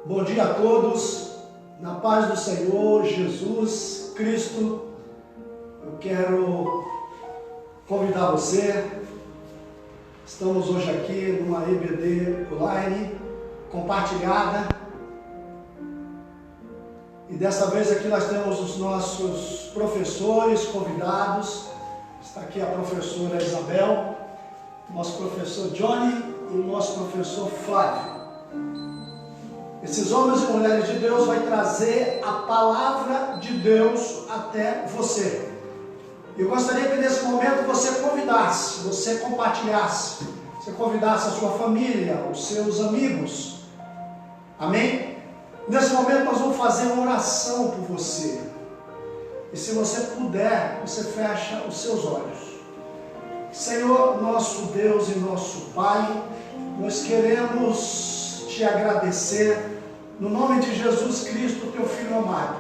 Bom dia a todos, na paz do Senhor Jesus Cristo. Eu quero convidar você. Estamos hoje aqui numa EBD online compartilhada, e dessa vez aqui nós temos os nossos professores convidados. Está aqui a professora Isabel, nosso professor Johnny e o nosso professor Flávio. Esses homens e mulheres de Deus vão trazer a palavra de Deus até você. Eu gostaria que nesse momento você convidasse, você compartilhasse, você convidasse a sua família, os seus amigos. Amém? Nesse momento nós vamos fazer uma oração por você. E se você puder, você fecha os seus olhos. Senhor, nosso Deus e nosso Pai, nós queremos te agradecer, no nome de Jesus Cristo, teu Filho amado,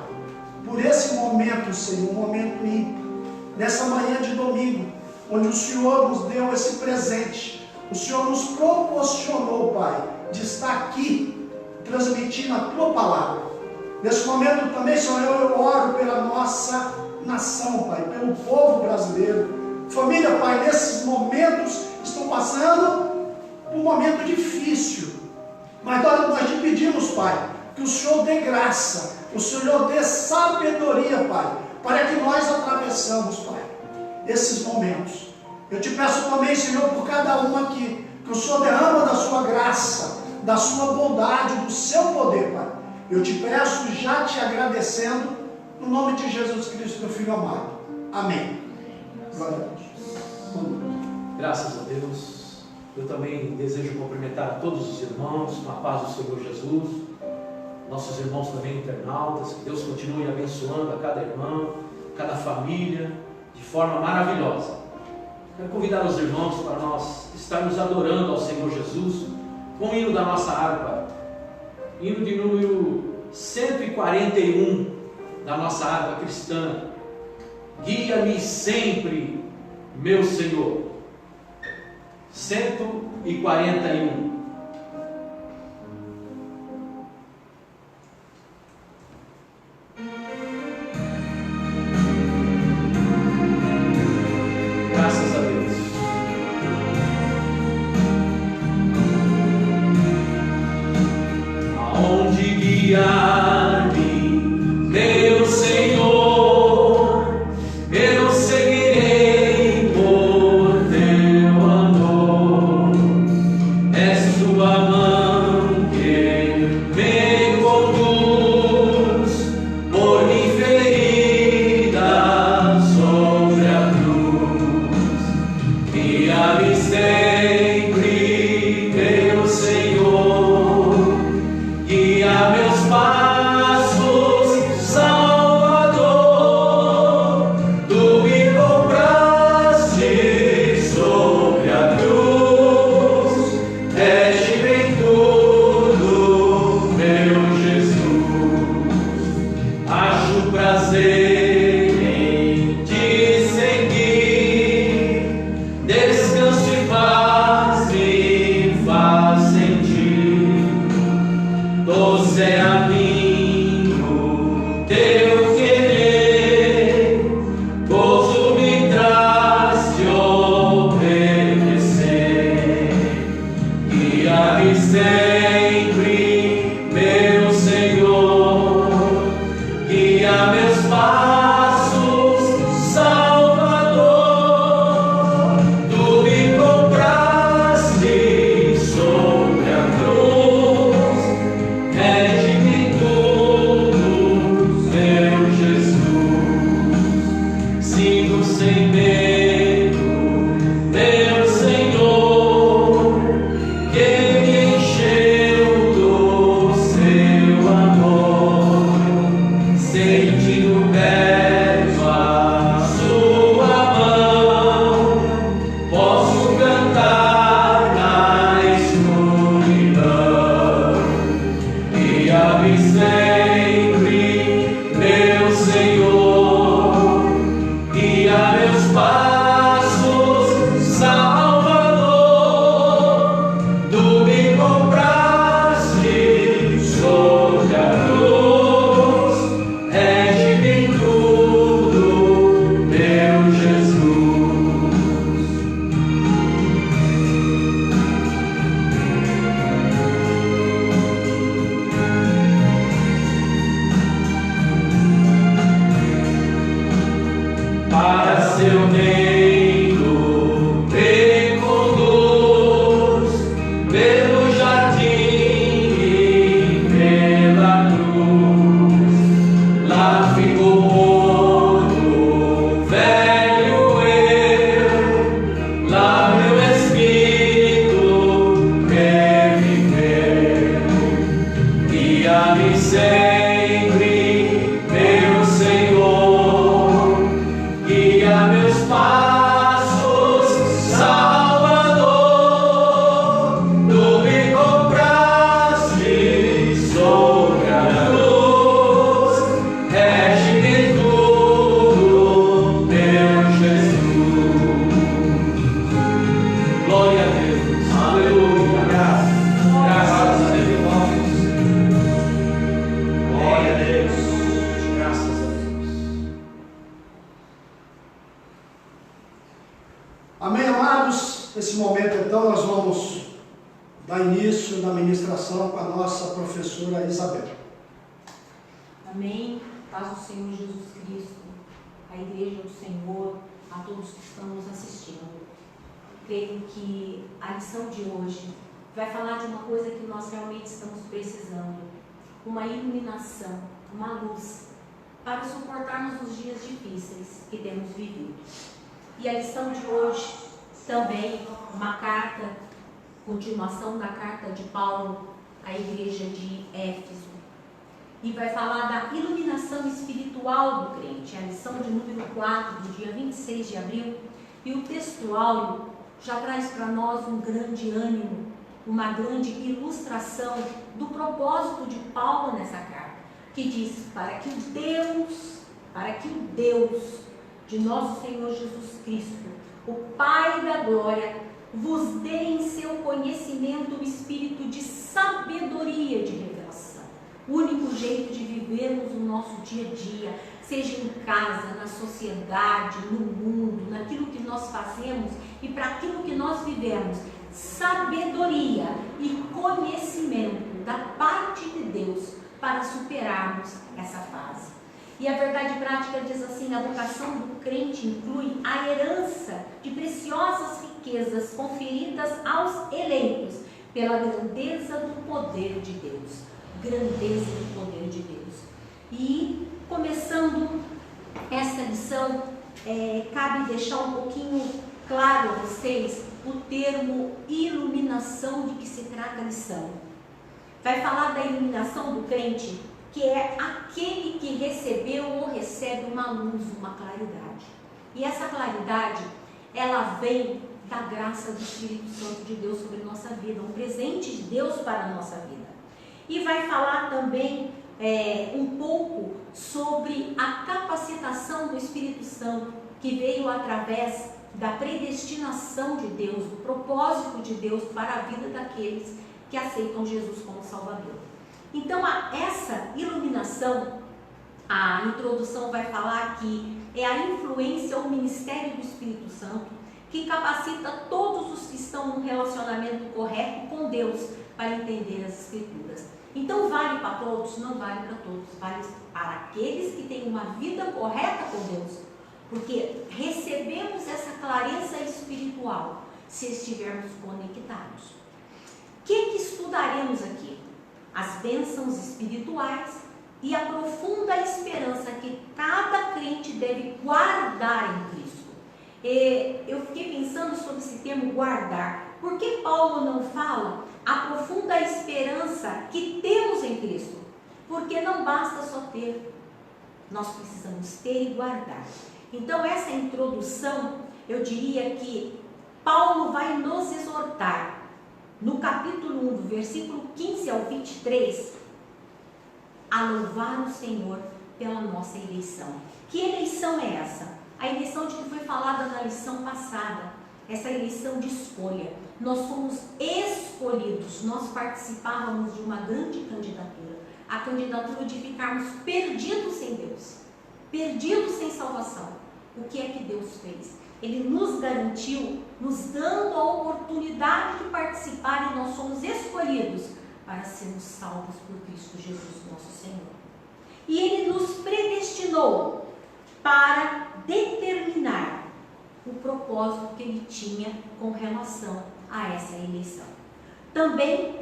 por esse momento, Senhor, um momento ímpar, nessa manhã de domingo, onde o Senhor nos deu esse presente, o Senhor nos proporcionou, Pai, de estar aqui, transmitindo a tua palavra. Nesse momento também, Senhor, eu oro pela nossa nação, Pai, pelo povo brasileiro. Família, Pai, nesses momentos estão passando por um momento difícil, mas nós te pedimos, Pai, que o Senhor dê graça, o Senhor dê sabedoria, Pai, para que nós atravessamos, Pai, esses momentos. Eu te peço também, Senhor, por cada um aqui, que o Senhor derrama da sua graça, da sua bondade, do seu poder, Pai. Eu te peço, já te agradecendo, no nome de Jesus Cristo, teu Filho amado. Amém. Glória a Deus. Graças a Deus. Eu também desejo cumprimentar a todos os irmãos com a paz do Senhor Jesus, nossos irmãos também internautas, que Deus continue abençoando a cada irmão, cada família, de forma maravilhosa. Quero convidar os irmãos para nós estarmos adorando ao Senhor Jesus com o hino da nossa harpa, hino de número 141 da nossa harpa cristã. Guia-me sempre, meu Senhor. 141. Graças a Deus. Aonde guiar-me, meu Senhor, eu seguirei por teu amor. És tua mão que me conduz por mim ferida sobre a cruz. Guia-me sempre, meu Senhor, guia meus passos, Salvador. Tu me compraste sobre a cruz, rege em tudo, meu Jesus. Acho prazer em te seguir, descanso e paz me faz sentir. Doce é a mim o teu querer, gozo me traz de obedecer. Guia-me sempre, meu Senhor, guia meus passos, Salvador. Tu me compraste sobre a cruz, rege-me tudo, meu Jesus. Sigo sem medo, meu Senhor, que me encheu vamos dar início na ministração com a nossa professora Isabel. Amém. Paz do Senhor Jesus Cristo, a igreja do Senhor, a todos que estão nos assistindo. Creio que a lição de hoje vai falar de uma coisa que nós realmente estamos precisando, uma iluminação, uma luz, para suportarmos os dias difíceis que temos vivido. E a lição de hoje também, uma carta, continuação da carta de Paulo à igreja de Éfeso. E vai falar da iluminação espiritual do crente, a lição de número 4, do dia 26 de abril. E o texto áureo já traz para nós um grande ânimo, uma grande ilustração do propósito de Paulo nessa carta, que diz: para que o Deus de nosso Senhor Jesus Cristo, o Pai da glória, vos dê em seu conhecimento o espírito de sabedoria, de revelação. O único jeito de vivermos o nosso dia a dia, seja em casa, na sociedade, no mundo, naquilo que nós fazemos e para aquilo que nós vivemos, sabedoria e conhecimento da parte de Deus para superarmos essa fase. E a verdade prática diz assim: a vocação do crente inclui a herança de preciosas riquezas conferidas aos eleitos pela grandeza do poder de Deus. Grandeza do poder de Deus. E começando esta lição, cabe deixar um pouquinho claro a vocês o termo iluminação, de que se trata a lição. Vai falar da iluminação do crente, que é aquele que recebeu ou recebe uma luz, uma claridade. E essa claridade, ela vem da graça do Espírito Santo de Deus sobre a nossa vida, um presente de Deus para a nossa vida. E vai falar também um pouco sobre a capacitação do Espírito Santo, que veio através da predestinação de Deus, do propósito de Deus para a vida daqueles que aceitam Jesus como Salvador. Então, essa iluminação, a introdução vai falar que é a influência ou ministério do Espírito Santo que capacita todos os que estão num relacionamento correto com Deus para entender as Escrituras. Então, vale para todos? Não vale para todos, vale para aqueles que têm uma vida correta com Deus, porque recebemos essa clareza espiritual se estivermos conectados. O que estudaremos aqui? As bênçãos espirituais e a profunda esperança que cada crente deve guardar em Cristo. Eu fiquei pensando sobre esse termo guardar. Por que Paulo não fala a profunda esperança que temos em Cristo? Porque não basta só ter, nós precisamos ter e guardar. Então, essa introdução, eu diria que Paulo vai nos exortar no capítulo 1, do versículo 15 ao 23, a louvar o Senhor pela nossa eleição. Que eleição é essa? A eleição de que foi falada na lição passada, essa eleição de escolha. Nós fomos escolhidos, nós participávamos de uma grande candidatura, a candidatura de ficarmos perdidos sem Deus, perdidos sem salvação. O que é que Deus fez? Ele nos garantiu, nos dando a oportunidade de participar, e nós somos escolhidos para sermos salvos por Cristo Jesus, nosso Senhor. E Ele nos predestinou para determinar o propósito que Ele tinha com relação a essa eleição. Também,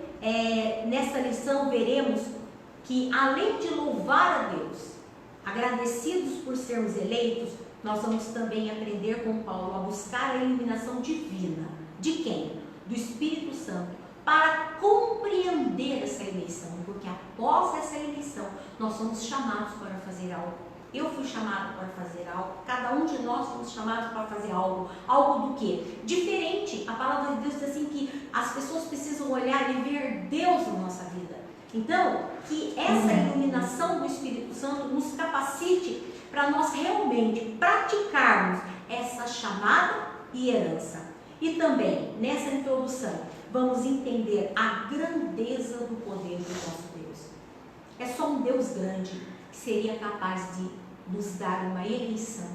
nessa lição, veremos que, além de louvar a Deus, agradecidos por sermos eleitos, nós vamos também aprender com Paulo a buscar a iluminação divina. De quem? Do Espírito Santo, para compreender essa eleição, porque após essa eleição nós somos chamados para fazer algo. Eu fui chamado para fazer algo, cada um de nós fomos chamados para fazer algo. Algo do quê? Diferente. A palavra de Deus diz assim que as pessoas precisam olhar e ver Deus na nossa vida. Então, que essa iluminação do Espírito Santo nos capacite para nós realmente praticarmos essa chamada e herança. E também, nessa introdução, vamos entender a grandeza do poder do nosso Deus. É só um Deus grande que seria capaz de nos dar uma eleição,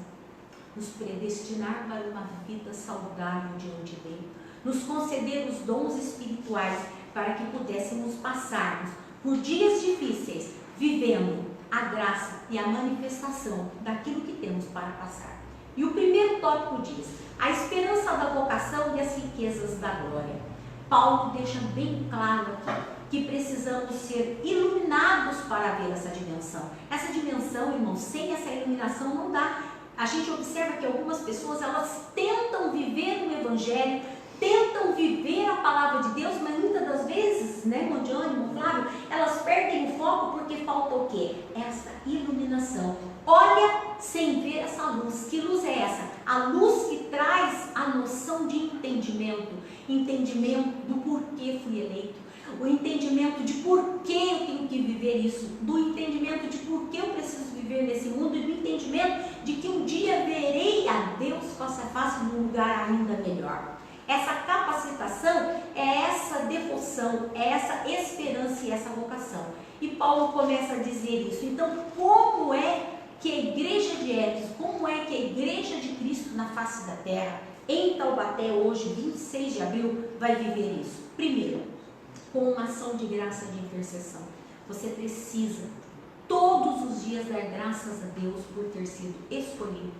nos predestinar para uma vida saudável diante dele, nos conceder os dons espirituais para que pudéssemos passarmos por dias difíceis, vivendo a graça e a manifestação daquilo que temos para passar. E o primeiro tópico diz: a esperança da vocação e as riquezas da glória. Paulo deixa bem claro aqui que precisamos ser iluminados para ver essa dimensão. Essa dimensão, irmãos, sem essa iluminação não dá. A gente observa que algumas pessoas, elas tentam viver o Evangelho, tentam viver a palavra de Deus, mas muitas das vezes, né, irmão Johnny, irmão Flávio, elas perdem o foco porque falta o quê? Essa iluminação. Olha sem ver essa luz. Que luz é essa? A luz que traz a noção de entendimento do porquê fui eleito, o entendimento de por que eu tenho que viver isso, do entendimento de por que eu preciso viver nesse mundo e do entendimento de que um dia verei a Deus face a face num lugar ainda melhor. Essa capacitação é essa devoção, é essa esperança e essa vocação. E Paulo começa a dizer isso. Então, como é que a igreja de Éfeso, como é que a igreja de Cristo na face da terra, em Taubaté, hoje, 26 de abril, vai viver isso? Primeiro, com uma ação de graça de intercessão. Você precisa todos os dias dar graças a Deus por ter sido escolhido,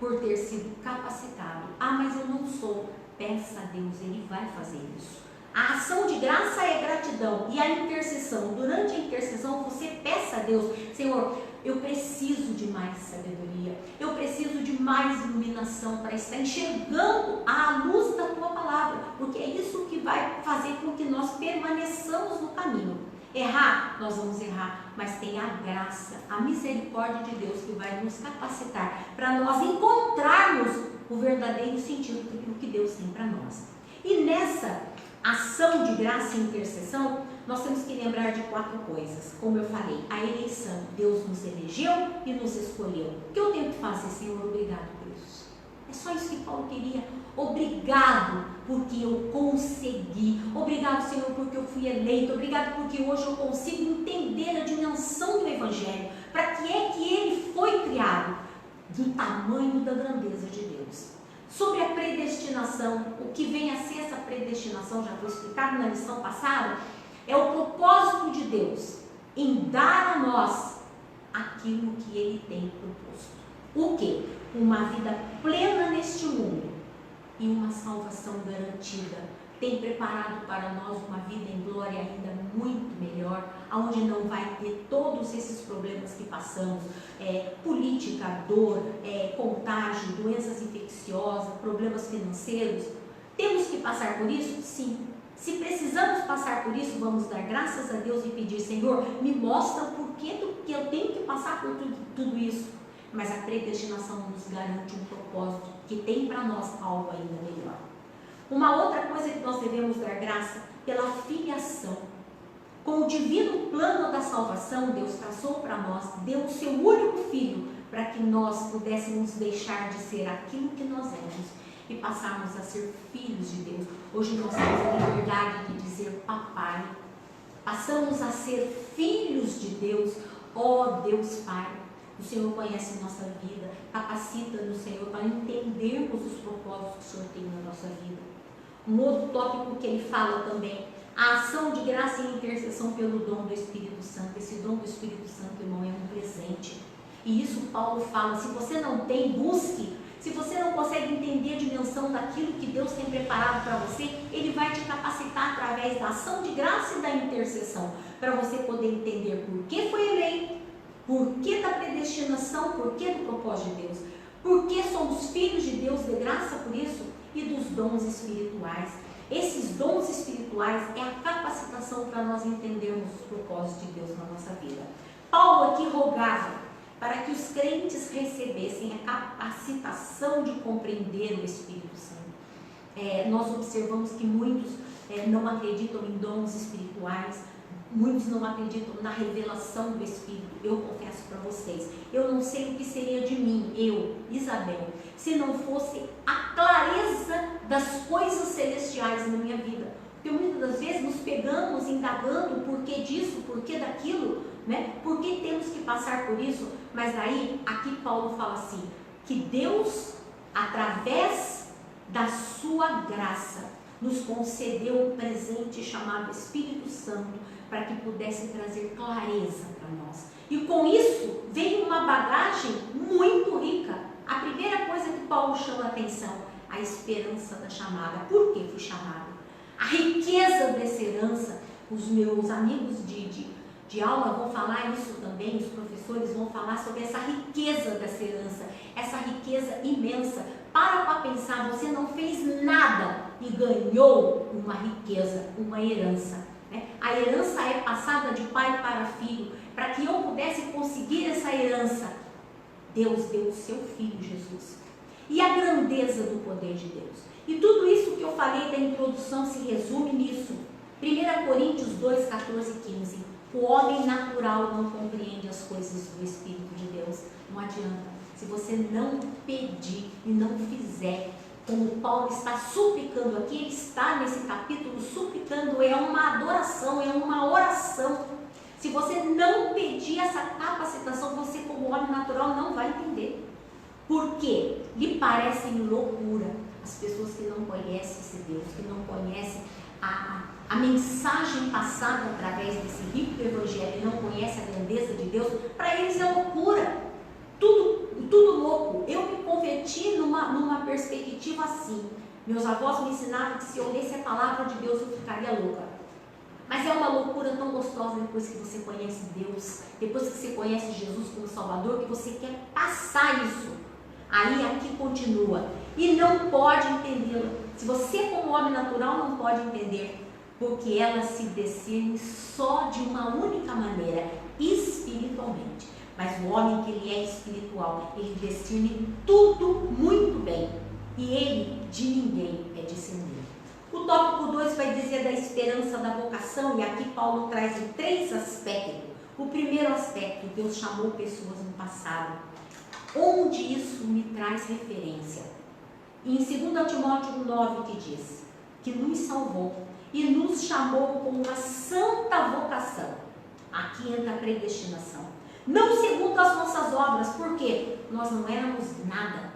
por ter sido capacitado. Ah, mas eu não sou. Peça a Deus, Ele vai fazer isso. A ação de graça é gratidão, e a intercessão, durante a intercessão você peça a Deus: Senhor, eu preciso de mais sabedoria, eu preciso de mais iluminação para estar enxergando a luz da Tua palavra, porque é isso que vai fazer com que nós permaneçamos no caminho. Errar, nós vamos errar, mas tem a graça, a misericórdia de Deus que vai nos capacitar para nós encontrarmos o verdadeiro sentido daquilo que Deus tem para nós. E nessa ação de graça e intercessão, nós temos que lembrar de 4 coisas. Como eu falei, a eleição, Deus nos elegeu e nos escolheu. O que eu tenho que fazer, Senhor? Obrigado por isso. É só isso que Paulo queria. Obrigado porque eu consegui. Obrigado, Senhor, porque eu fui eleito. Obrigado porque hoje eu consigo entender a dimensão do Evangelho. Para que é que ele foi criado? Do tamanho da grandeza de Deus. Sobre a predestinação, o que vem a ser essa predestinação, já foi explicado na lição passada, é o propósito de Deus em dar a nós aquilo que Ele tem proposto. O quê? Uma vida plena neste mundo e uma salvação garantida. Tem preparado para nós uma vida em glória ainda muito melhor, onde não vai ter todos esses problemas que passamos, política, dor, contágio, doenças infecciosas, problemas financeiros. Temos que passar por isso? Sim. Se precisamos passar por isso, vamos dar graças a Deus e pedir: Senhor, me mostra o porquê que eu tenho que passar por tudo isso. Mas a predestinação nos garante um propósito que tem para nós algo ainda melhor. Uma outra coisa que nós devemos dar graça pela filiação. Com o divino plano da salvação, Deus traçou para nós, deu o seu único filho para que nós pudéssemos deixar de ser aquilo que nós éramos e passarmos a ser filhos de Deus. Hoje nós temos a liberdade de dizer papai. Passamos a ser filhos de Deus, ó Deus Pai. O Senhor conhece nossa vida, capacita-nos, Senhor, para entendermos os propósitos que o Senhor tem na nossa vida. Um outro tópico que ele fala também, a ação de graça e intercessão pelo dom do Espírito Santo. Esse dom do Espírito Santo, irmão, é um presente. E isso Paulo fala: se você não tem, busque. Se você não consegue entender a dimensão daquilo que Deus tem preparado para você, Ele vai te capacitar através da ação de graça e da intercessão, para você poder entender por que foi eleito, por que da predestinação, por que do propósito de Deus, por que somos filhos de Deus de graça por isso, e dos dons espirituais. Esses dons espirituais é a capacitação para nós entendermos os propósitos de Deus na nossa vida. Paulo aqui rogava para que os crentes recebessem a capacitação de compreender o Espírito Santo. Nós observamos que muitos não acreditam em dons espirituais, muitos não acreditam na revelação do Espírito. Eu confesso para vocês, eu não sei o que seria de mim, eu, Isabel, se não fosse a clareza das coisas celestiais na minha vida. Porque muitas das vezes nos pegamos indagando o porquê disso, o porquê daquilo, né? Por que temos que passar por isso? Mas aí, aqui Paulo fala assim, que Deus, através da sua graça, nos concedeu um presente chamado Espírito Santo, para que pudesse trazer clareza para nós. E com isso veio uma bagagem muito rica. A primeira coisa que Paulo chama a atenção, a esperança da chamada. Por que fui chamado? A riqueza dessa herança. Os meus amigos de aula vão falar isso também, os professores vão falar sobre essa riqueza dessa herança, essa riqueza imensa. Para pensar, você não fez nada e ganhou uma riqueza, uma herança. A herança é passada de pai para filho. Para que eu pudesse conseguir essa herança, Deus deu o seu Filho Jesus. E a grandeza do poder de Deus. E tudo isso que eu falei da introdução se resume nisso. 1 Coríntios 2, 14 e 15. O homem natural não compreende as coisas do Espírito de Deus. Não adianta. Se você não pedir e não fizer, como Paulo está suplicando aqui, ele está nesse capítulo suplicando, é uma adoração, é uma oração. Se você não pedir essa capacitação, você como homem natural não vai entender. Por quê? Lhe parecem loucura as pessoas que não conhecem esse Deus, que não conhecem a mensagem passada através desse rico evangelho e não conhecem a grandeza de Deus. Para eles é loucura. Tudo louco. Eu me converti numa perspectiva assim. Meus avós me ensinaram que se eu lesse a palavra de Deus eu ficaria louca. Mas é uma loucura tão gostosa depois que você conhece Deus, depois que você conhece Jesus como Salvador, que você quer passar isso. Aí aqui continua. E não pode entendê-lo. Se você como homem natural não pode entender, porque ela se discerne só de uma única maneira, espiritualmente. Mas o homem que ele é espiritual, ele discerne tudo muito bem. E ele de ninguém é discernido. O tópico 2 vai dizer da esperança da vocação, e aqui Paulo traz 3 aspectos. O primeiro aspecto, Deus chamou pessoas no passado. Onde isso me traz referência? Em 2 Timóteo 9 que diz que nos salvou e nos chamou com uma santa vocação. Aqui entra a predestinação. Não segundo as nossas obras, porque nós não éramos nada.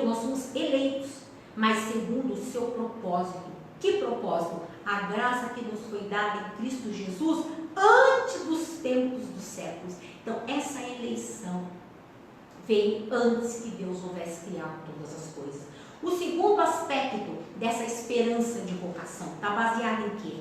Nós somos eleitos, mas segundo o seu propósito. Que propósito? A graça que nos foi dada em Cristo Jesus antes dos tempos dos séculos. Então, essa eleição veio antes que Deus houvesse criado todas as coisas. O segundo aspecto dessa esperança de vocação está baseado em quê?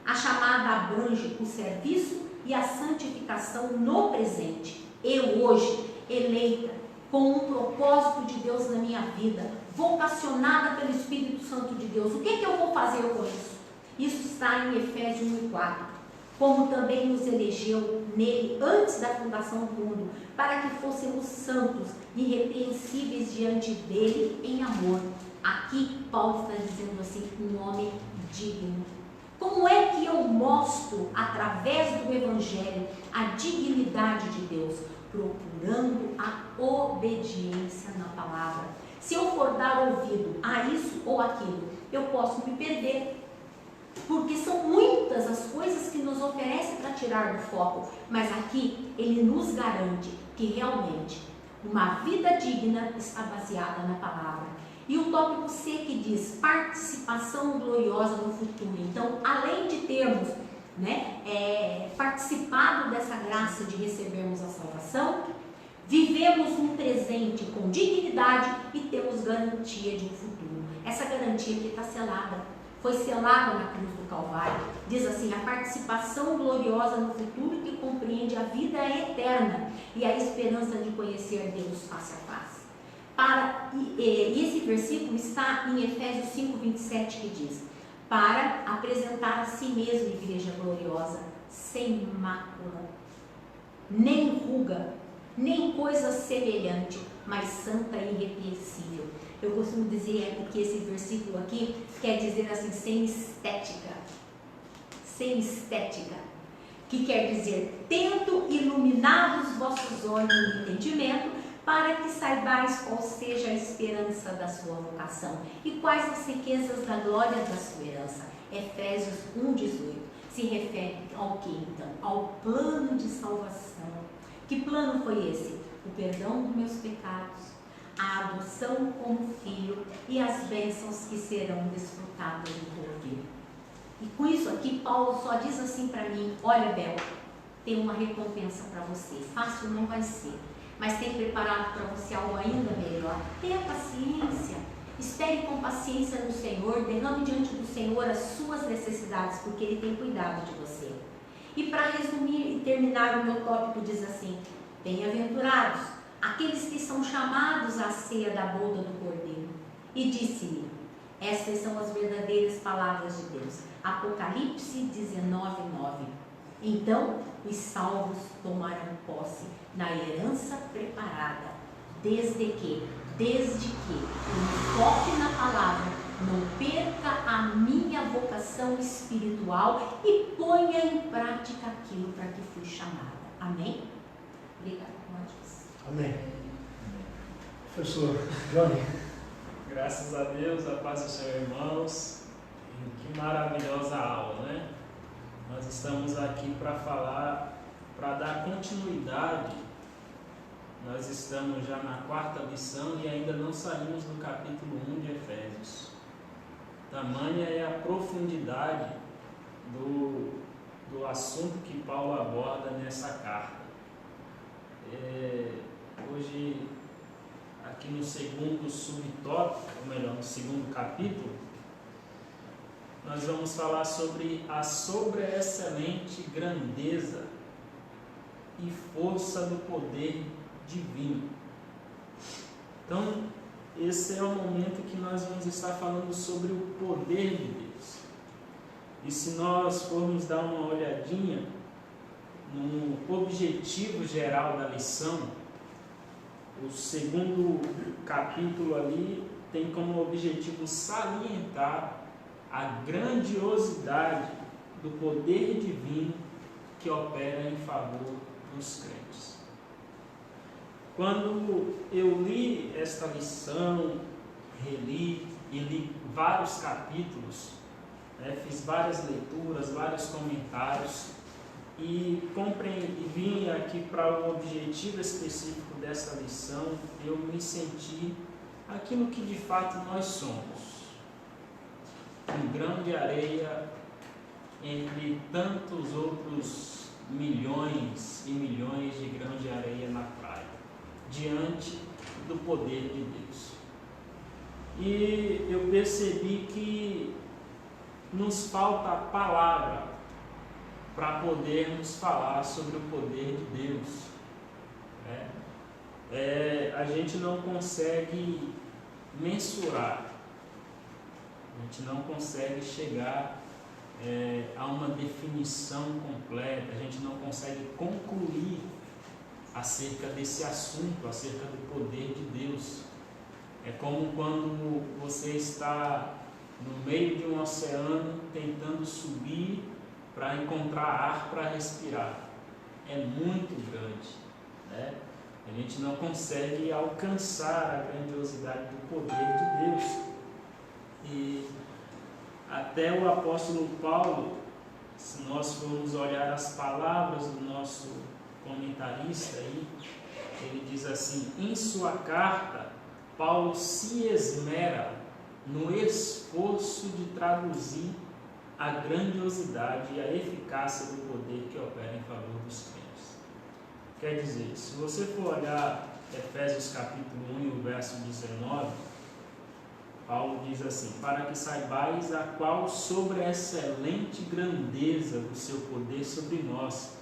A chamada abrange o serviço e a santificação no presente. Eu hoje, eleita, com um propósito de Deus na minha vida, vocacionada pelo Espírito Santo de Deus, o que eu vou fazer com isso? Isso está em Efésios 1:4. Como também nos elegeu nele antes da fundação do mundo, para que fôssemos santos e irrepreensíveis diante dele em amor. Aqui Paulo está dizendo assim, um homem digno. Como é que eu mostro, através do Evangelho, a dignidade de Deus? Procurando a obediência na palavra. Se eu for dar ouvido a isso ou aquilo, eu posso me perder. Porque são muitas as coisas que nos oferecem para tirar do foco. Mas aqui, ele nos garante que realmente uma vida digna está baseada na palavra. E o tópico C que diz participação gloriosa no futuro. Então, além de termos participado dessa graça de recebermos a salvação, vivemos um presente com dignidade e temos garantia de um futuro. Essa garantia que está selada, foi selada na cruz do Calvário. Diz assim, a participação gloriosa no futuro que compreende a vida eterna e a esperança de conhecer Deus face a face. E esse versículo está em Efésios 5:27 que diz, para apresentar a si mesmo igreja gloriosa, sem mácula, nem ruga, nem coisa semelhante, mas santa e irrepreensível. Eu costumo dizer que esse versículo aqui quer dizer assim, sem estética. Sem estética. Que quer dizer, tendo iluminados os vossos olhos no entendimento, para que saibais qual seja a esperança da sua vocação e quais as riquezas da glória da sua herança. Efésios 1:18 se refere ao que então? Ao plano de salvação. Que plano foi esse? O perdão dos meus pecados, a adoção como filho e as bênçãos que serão desfrutadas do Cordeiro. E com isso aqui, Paulo só diz assim para mim: olha, Bel, tem uma recompensa para você. Fácil não vai ser, mas tem preparado para você algo ainda melhor. Tenha paciência, espere com paciência no Senhor, derrame diante do Senhor as suas necessidades, porque Ele tem cuidado de você. E para resumir e terminar, o meu tópico diz assim: bem-aventurados aqueles que são chamados à ceia da boda do Cordeiro. E disse-me: estas são as verdadeiras palavras de Deus. Apocalipse 19:9. Então os salvos tomarão posse na herança preparada, desde que eu foque na palavra, não perca a minha vocação espiritual e ponha em prática aquilo para que fui chamada. Amém? Obrigada, Marcos. Amém. Professor Johnny. Graças a Deus, a paz do Senhor, irmãos. Que maravilhosa aula, né? Nós estamos aqui para falar, para dar continuidade. Nós estamos já na 4ª lição e ainda não saímos do capítulo 1 de Efésios. Tamanha é a profundidade do assunto que Paulo aborda nessa carta. Hoje, aqui no segundo subtópico, ou melhor, no segundo capítulo, nós vamos falar sobre a sobreexcelente grandeza e força do poder divino. Então, esse é o momento que nós vamos estar falando sobre o poder de Deus. E se nós formos dar uma olhadinha no objetivo geral da lição, o segundo capítulo ali tem como objetivo salientar a grandiosidade do poder divino que opera em favor dos crentes. Quando eu li esta lição, reli e li vários capítulos, fiz várias leituras, vários comentários e vim aqui para o objetivo específico desta lição, eu me senti aquilo que de fato nós somos. Um grão de areia entre tantos outros milhões e milhões de grãos de areia na praia, diante do poder de Deus. E eu percebi que nos falta a palavra para podermos falar sobre o poder de Deus. A gente não consegue mensurar, a gente não consegue chegar a uma definição completa, a gente não consegue concluir acerca desse assunto, acerca do poder de Deus. É como quando você está no meio de um oceano tentando subir para encontrar ar para respirar. É muito grande, né? A gente não consegue alcançar a grandiosidade do poder de Deus. E até o apóstolo Paulo, se nós formos olhar as palavras do nosso comentarista aí, ele diz assim: em sua carta, Paulo se esmera no esforço de traduzir a grandiosidade e a eficácia do poder que opera em favor dos crentes. Quer dizer, se você for olhar Efésios capítulo 1 e o verso 19, Paulo diz assim: para que saibais a qual sobreexcelente grandeza do seu poder sobre nós,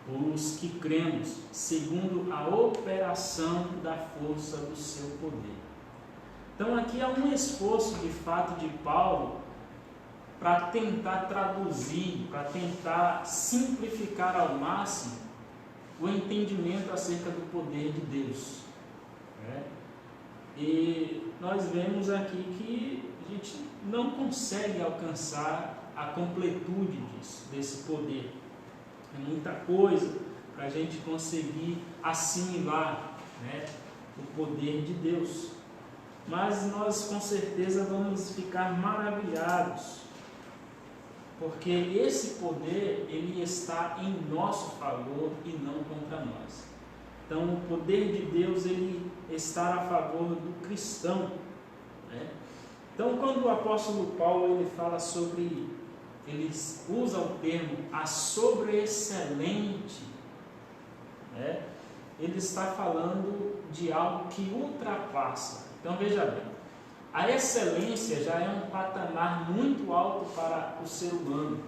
os que cremos, segundo a operação da força do seu poder. Então aqui há um esforço de fato de Paulo para tentar traduzir, para tentar simplificar ao máximo o entendimento acerca do poder de Deus. E nós vemos aqui que a gente não consegue alcançar a completude desse poder. É muita coisa para a gente conseguir assimilar, o poder de Deus. Mas nós com certeza vamos ficar maravilhados, porque esse poder ele está em nosso favor e não contra nós. Então, o poder de Deus, ele está a favor do cristão, né? Então, quando o apóstolo Paulo ele fala sobre, ele usa o termo a sobreexcelente, né? Ele está falando de algo que ultrapassa. Então, veja bem, a excelência já é um patamar muito alto para o ser humano.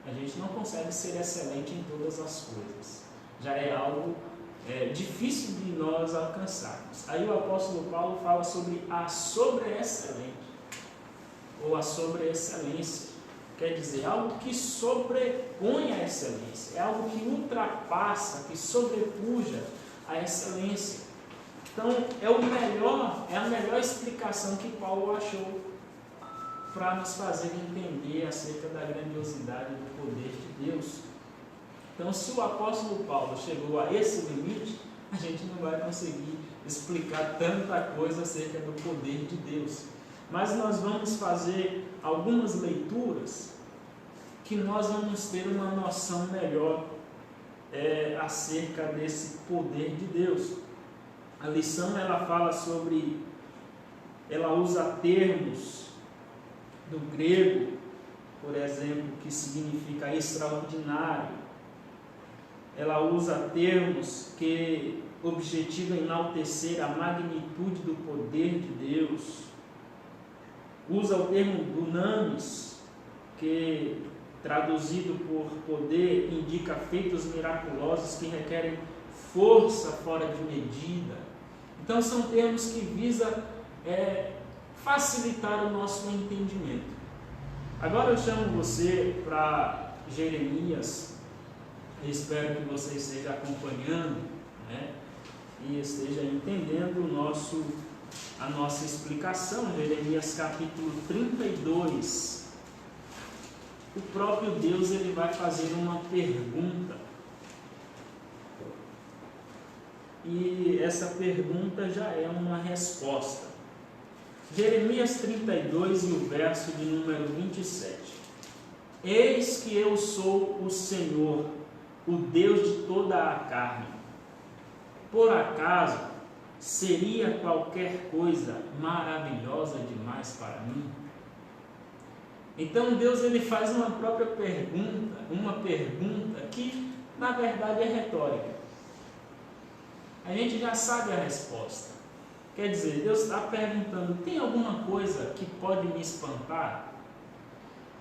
A gente não consegue ser excelente em todas as coisas. Já é algo difícil de nós alcançarmos. Aí o apóstolo Paulo fala sobre a sobreexcelente, ou a sobreexcelência. Quer dizer, algo que sobrepõe a excelência, é algo que ultrapassa, que sobrepuja a excelência. Então, é a melhor explicação que Paulo achou para nos fazer entender acerca da grandiosidade do poder de Deus. Então, se o apóstolo Paulo chegou a esse limite, a gente não vai conseguir explicar tanta coisa acerca do poder de Deus. Mas nós vamos fazer algumas leituras que nós vamos ter uma noção melhor acerca desse poder de Deus. A lição ela fala sobre, ela usa termos do grego, por exemplo, que significa extraordinário. Ela usa termos que objetivam enaltecer a magnitude do poder de Deus. Usa o termo dunamis, que traduzido por poder indica feitos miraculosos que requerem força fora de medida. Então são termos que visam facilitar o nosso entendimento. Agora eu chamo você para Jeremias. Eu espero que você esteja acompanhando, né, e esteja entendendo a nossa explicação. Jeremias capítulo 32. O próprio Deus ele vai fazer uma pergunta. E essa pergunta já é uma resposta. Jeremias 32 e o verso de número 27. Eis que eu sou o Senhor, o Deus de toda a carne. Por acaso seria qualquer coisa maravilhosa demais para mim? Então Deus ele faz uma própria pergunta, uma pergunta que na verdade é retórica. A gente já sabe a resposta. Quer dizer, Deus está perguntando, tem alguma coisa que pode me espantar?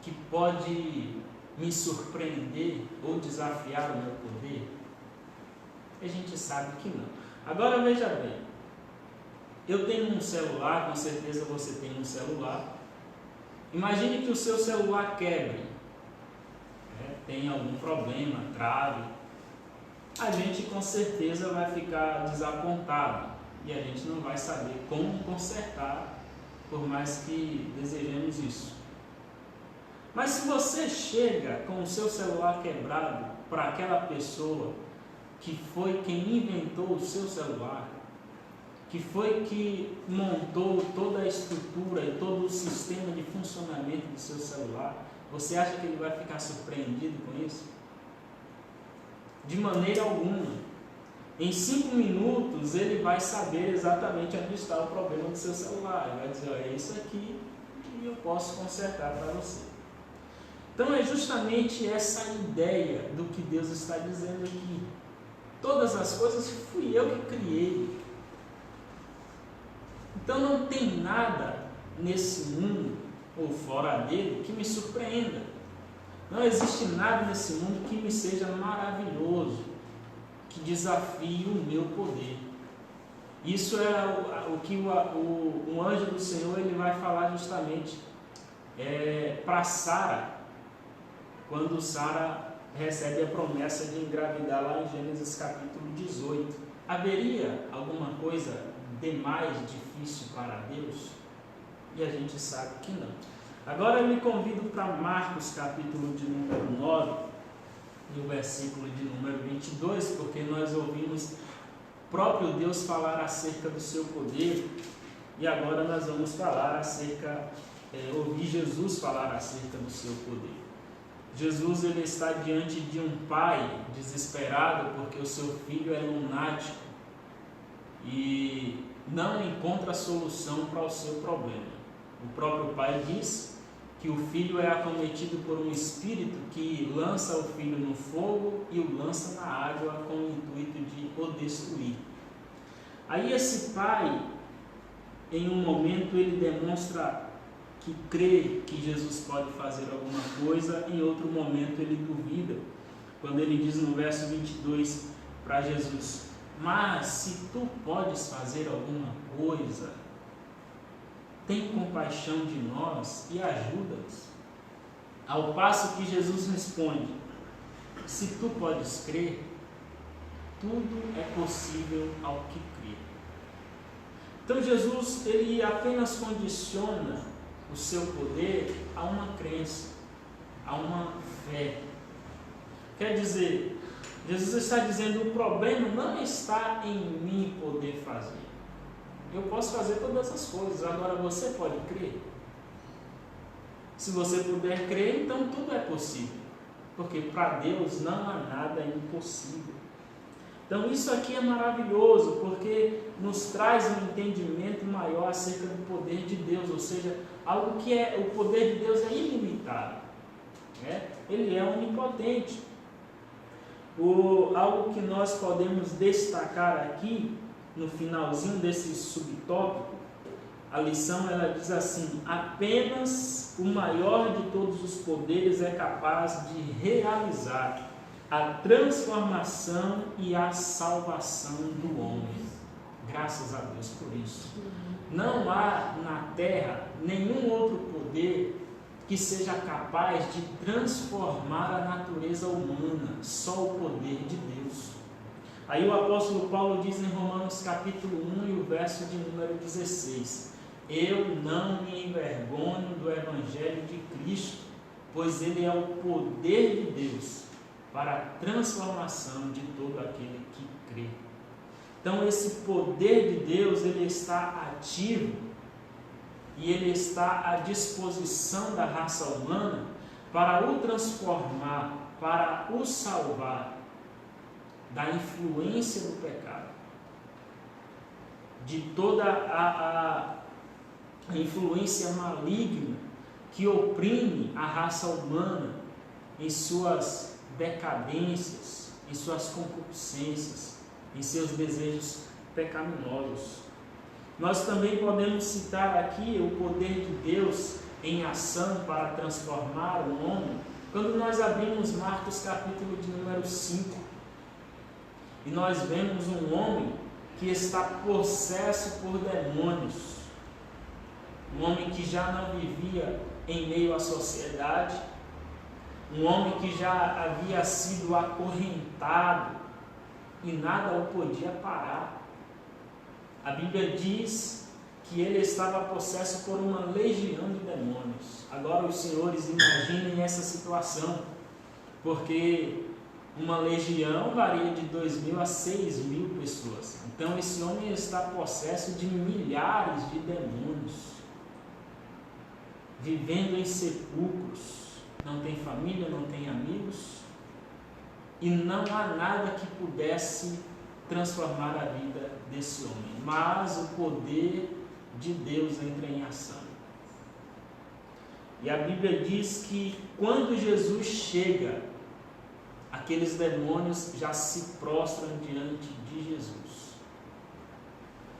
Que pode me surpreender ou desafiar o meu poder? A gente sabe que não. Agora veja bem, eu tenho um celular, com certeza você tem um celular. Imagine que o seu celular quebre, tem algum problema, trave. A gente com certeza vai ficar desapontado e a gente não vai saber como consertar, por mais que desejemos isso. Mas se você chega com o seu celular quebrado para aquela pessoa que foi quem inventou o seu celular, que foi que montou toda a estrutura e todo o sistema de funcionamento do seu celular, você acha que ele vai ficar surpreendido com isso? De maneira alguma. Em 5 minutos ele vai saber exatamente onde está o problema do seu celular. Ele vai dizer, é isso aqui e eu posso consertar para você. Então é justamente essa ideia do que Deus está dizendo aqui. Todas as coisas fui eu que criei. Então não tem nada nesse mundo ou fora dele que me surpreenda. Não existe nada nesse mundo que me seja maravilhoso, que desafie o meu poder. Isso é o que o anjo do Senhor ele vai falar justamente para Sara, quando Sara recebe a promessa de engravidar lá em Gênesis capítulo 18. Haveria alguma coisa demais difícil para Deus? E a gente sabe que não. Agora eu me convido para Marcos capítulo de número 9 e o versículo de número 22, porque nós ouvimos o próprio Deus falar acerca do seu poder e agora nós vamos falar acerca, ouvir Jesus falar acerca do seu poder. Jesus ele está diante de um pai desesperado porque o seu filho é lunático e não encontra solução para o seu problema. O próprio pai diz que o filho é acometido por um espírito que lança o filho no fogo e o lança na água com o intuito de o destruir. Aí esse pai, em um momento, ele demonstra que crê que Jesus pode fazer alguma coisa, em outro momento ele duvida, quando ele diz no verso 22 para Jesus: mas se tu podes fazer alguma coisa, tem compaixão de nós e ajuda-nos. Ao passo que Jesus responde: se tu podes crer, tudo é possível ao que crê. Então Jesus ele apenas condiciona o seu poder a uma crença, a uma fé. Quer dizer, Jesus está dizendo: o problema não está em mim poder fazer. Eu posso fazer todas as coisas, agora você pode crer? Se você puder crer, então tudo é possível, porque para Deus não há nada impossível. Então isso aqui é maravilhoso, porque nos traz um entendimento maior acerca do poder de Deus, ou seja, algo que o poder de Deus é ilimitado, né? Ele é onipotente. Algo que nós podemos destacar aqui, no finalzinho desse subtópico, a lição ela diz assim: apenas o maior de todos os poderes é capaz de realizar a transformação e a salvação do homem. Graças a Deus por isso. Não há na terra nenhum outro poder que seja capaz de transformar a natureza humana, só o poder de Deus. Aí o apóstolo Paulo diz em Romanos capítulo 1 e o verso de número 16: eu não me envergonho do evangelho de Cristo, pois ele é o poder de Deus para a transformação de todo aquele que crê. Então esse poder de Deus ele está ativo e ele está à disposição da raça humana para o transformar, para o salvar da influência do pecado, de toda a influência maligna que oprime a raça humana em suas decadências, em suas concupiscências, em seus desejos pecaminosos. Nós também podemos citar aqui o poder de Deus em ação para transformar o homem, quando nós abrimos Marcos capítulo de número 5, e nós vemos um homem que está possesso por demônios, um homem que já não vivia em meio à sociedade, um homem que já havia sido acorrentado e nada o podia parar. A Bíblia diz que ele estava possesso por uma legião de demônios. Agora os senhores imaginem essa situação, porque uma legião varia de 2.000 a 6.000 pessoas. Então esse homem está possesso de milhares de demônios, vivendo em sepulcros, não tem família, não tem amigos, e não há nada que pudesse transformar a vida desse homem, mas o poder de Deus entra em ação. E a Bíblia diz que quando Jesus chega, aqueles demônios já se prostram diante de Jesus.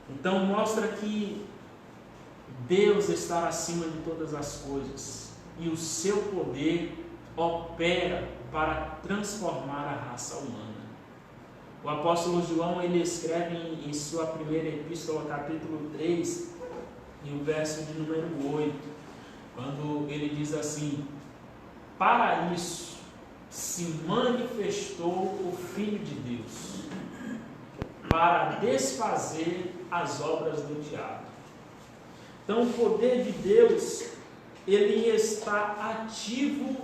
Então mostra que Deus está acima de todas as coisas e o seu poder opera para transformar a raça humana. O apóstolo João ele escreve em sua primeira epístola, capítulo 3, e o verso de número 8, quando ele diz assim: para isso se manifestou o Filho de Deus, para desfazer as obras do diabo. Então o poder de Deus ele está ativo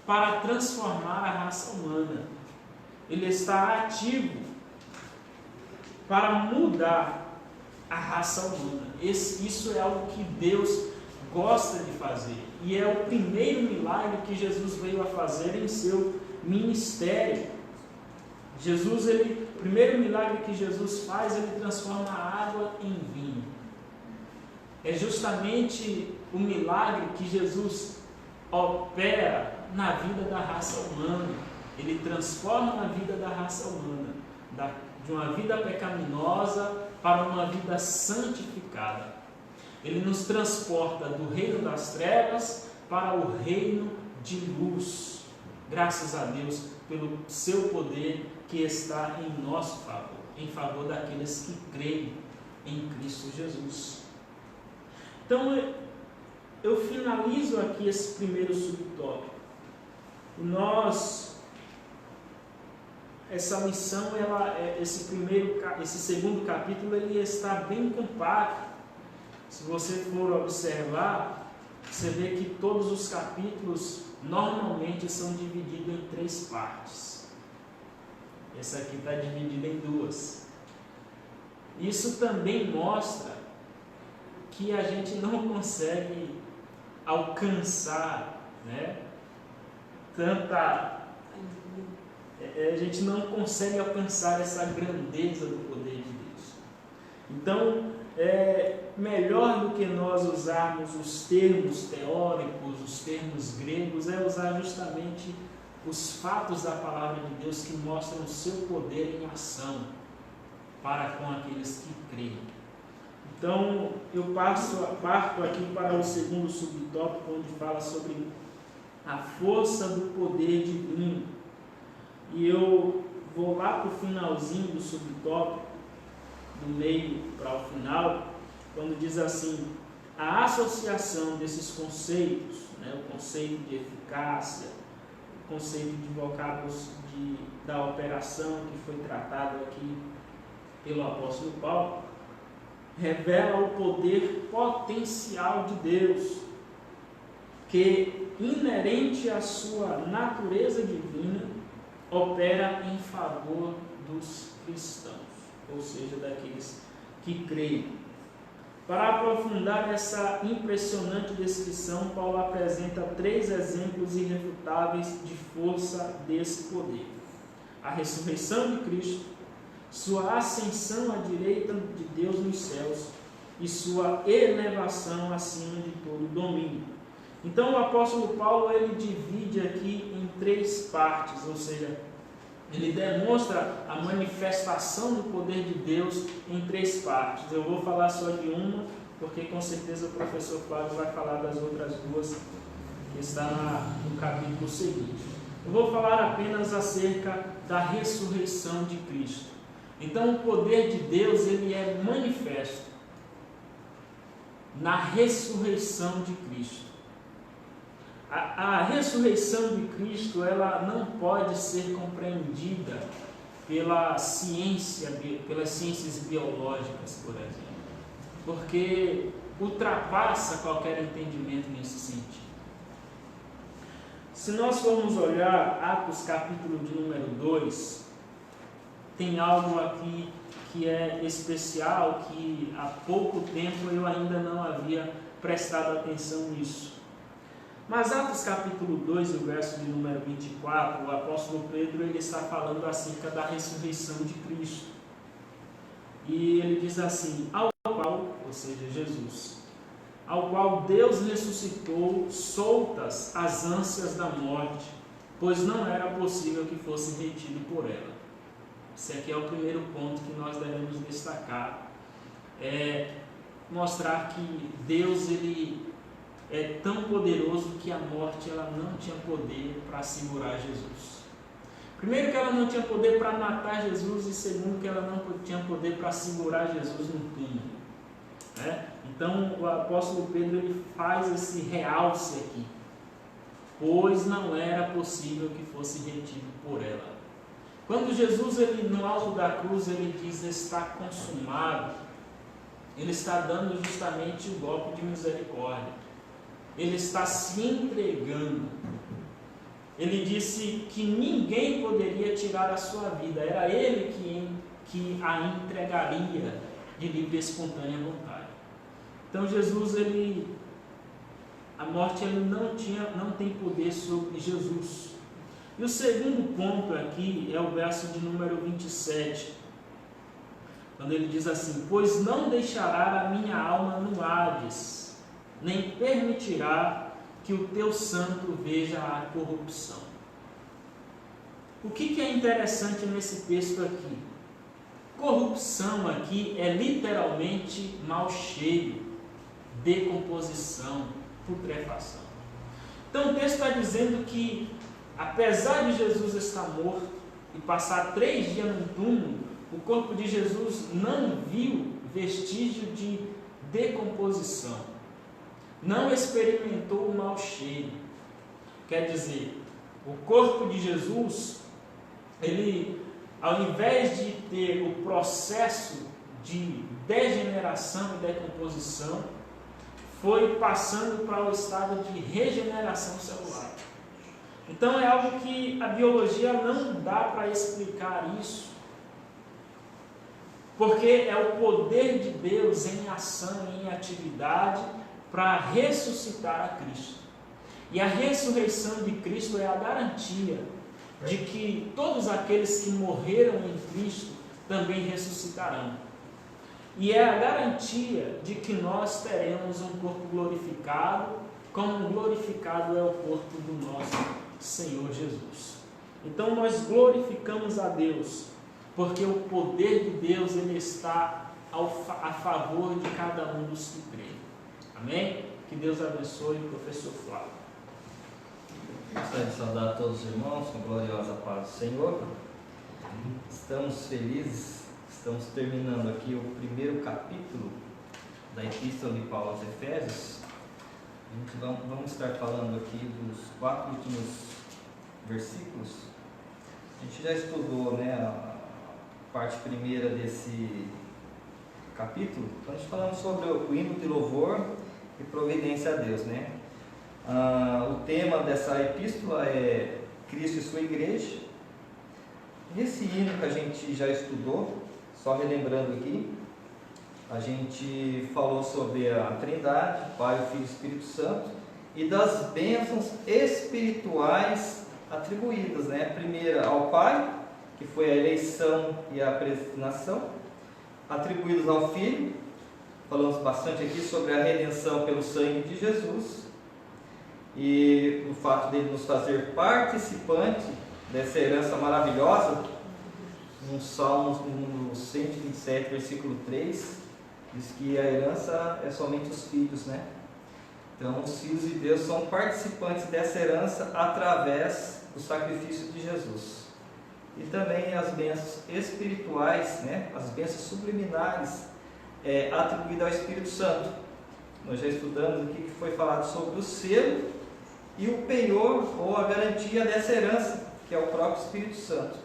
para transformar a raça humana. Ele está ativo para mudar a raça humana. Isso é algo que Deus gosta de fazer. e é o primeiro milagre que Jesus veio a fazer em seu ministério. O primeiro milagre que Jesus faz, ele transforma a água em vinho. É justamente o milagre que Jesus opera na vida da raça humana. Ele transforma a vida da raça humana, de uma vida pecaminosa para uma vida santificada. Ele nos transporta do reino das trevas para o reino de luz. Graças a Deus pelo seu poder que está em nosso favor, em favor daqueles que creem em Cristo Jesus. Então, eu finalizo aqui esse primeiro subtópico. Essa lição, esse segundo capítulo, ele está bem compacto. Se você for observar, você vê que todos os capítulos normalmente são divididos em 3 partes. Essa aqui está dividida em 2. Isso também mostra que a gente não consegue alcançar, a gente não consegue alcançar essa grandeza do poder de Deus. Então, melhor do que nós usarmos os termos teóricos, os termos gregos, é usar justamente os fatos da palavra de Deus que mostram o seu poder em ação para com aqueles que creem. Então, eu parto aqui para o segundo subtópico, onde fala sobre a força do poder divino. E eu vou lá para o finalzinho do subtópico, do meio para o final, quando diz assim: a associação desses conceitos, o conceito de eficácia, o conceito de vocábulos da operação que foi tratado aqui pelo apóstolo Paulo, revela o poder potencial de Deus, que, inerente à sua natureza divina, opera em favor dos cristãos, ou seja, daqueles que creem. Para aprofundar essa impressionante descrição, Paulo apresenta 3 exemplos irrefutáveis de força desse poder: a ressurreição de Cristo, sua ascensão à direita de Deus nos céus e sua elevação acima de todo domínio. Então o apóstolo Paulo, ele divide aqui em 3 partes, ou seja, ele demonstra a manifestação do poder de Deus em 3 partes. Eu vou falar só de uma, porque com certeza o professor Flávio vai falar das outras 2 que está no capítulo seguinte. Eu vou falar apenas acerca da ressurreição de Cristo. Então o poder de Deus, ele é manifesto na ressurreição de Cristo. A ressurreição de Cristo, ela não pode ser compreendida pelas ciências biológicas, por exemplo, porque ultrapassa qualquer entendimento nesse sentido. Se nós formos olhar Atos capítulo de número 2, tem algo aqui que é especial, que há pouco tempo eu ainda não havia prestado atenção nisso. Mas Atos capítulo 2, o verso de número 24, o apóstolo Pedro, ele está falando acerca da ressurreição de Cristo. E ele diz assim: ao qual, ou seja, Jesus, ao qual Deus ressuscitou soltas as ânsias da morte, pois não era possível que fosse retido por ela. Esse aqui é o primeiro ponto que nós devemos destacar, mostrar que Deus, ele é tão poderoso que a morte, ela não tinha poder para segurar Jesus. Primeiro, que ela não tinha poder para matar Jesus, e segundo, que ela não tinha poder para segurar Jesus no túmulo. Então o apóstolo Pedro, ele faz esse realce aqui: pois não era possível que fosse retido por ela. Quando Jesus, ele, no alto da cruz, ele diz: está consumado, ele está dando justamente o golpe de misericórdia. Ele está se entregando. Ele disse que ninguém poderia tirar a sua vida, era ele que a entregaria de livre e espontânea vontade. Então Jesus, ele a morte ele não tem poder sobre Jesus. E o segundo ponto aqui é o verso de número 27, quando ele diz assim: pois não deixará a minha alma no Hades, nem permitirá que o teu santo veja a corrupção. O que é interessante nesse texto aqui? Corrupção aqui é literalmente mau cheiro, decomposição, putrefação. Então o texto está dizendo que, apesar de Jesus estar morto e passar 3 dias no túmulo, o corpo de Jesus não viu vestígio de decomposição, não experimentou o mau cheiro. Quer dizer, o corpo de Jesus, ele, ao invés de ter o processo de degeneração e decomposição, foi passando para o estado de regeneração celular. Então é algo que a biologia não dá para explicar isso, porque é o poder de Deus em ação, em atividade, para ressuscitar a Cristo. E a ressurreição de Cristo é a garantia de que todos aqueles que morreram em Cristo também ressuscitarão. E é a garantia de que nós teremos um corpo glorificado, como glorificado é o corpo do nosso Senhor Jesus. Então nós glorificamos a Deus, porque o poder de Deus ele está a favor de cada um dos que creem. Amém? Que Deus abençoe o professor Flávio. Gostaria de saudar a todos os irmãos com a gloriosa paz do Senhor. Estamos felizes, estamos terminando aqui o primeiro capítulo da Epístola de Paulo aos Efésios. Vamos estar falando aqui dos 4 últimos versículos. A gente já estudou, né, a parte primeira desse capítulo. Então a gente falando sobre o hino de louvor e providência a Deus, né? O tema dessa epístola é Cristo e sua igreja. Esse hino que a gente já estudou, só me lembrando aqui, a gente falou sobre a Trindade, Pai, Filho e Espírito Santo, e das bênçãos espirituais atribuídas, né? A primeira ao Pai, que foi a eleição e a predestinação, atribuídos ao Filho, falamos bastante aqui sobre a redenção pelo sangue de Jesus, e o fato dele nos fazer participante dessa herança maravilhosa. No Salmos no 127, versículo 3, diz que a herança é somente os filhos, né? Então os filhos de Deus são participantes dessa herança através do sacrifício de Jesus. E também as bênçãos espirituais, né? As bênçãos subliminares atribuídas ao Espírito Santo. Nós já estudamos aqui que foi falado sobre o selo e o penhor ou a garantia dessa herança, que é o próprio Espírito Santo.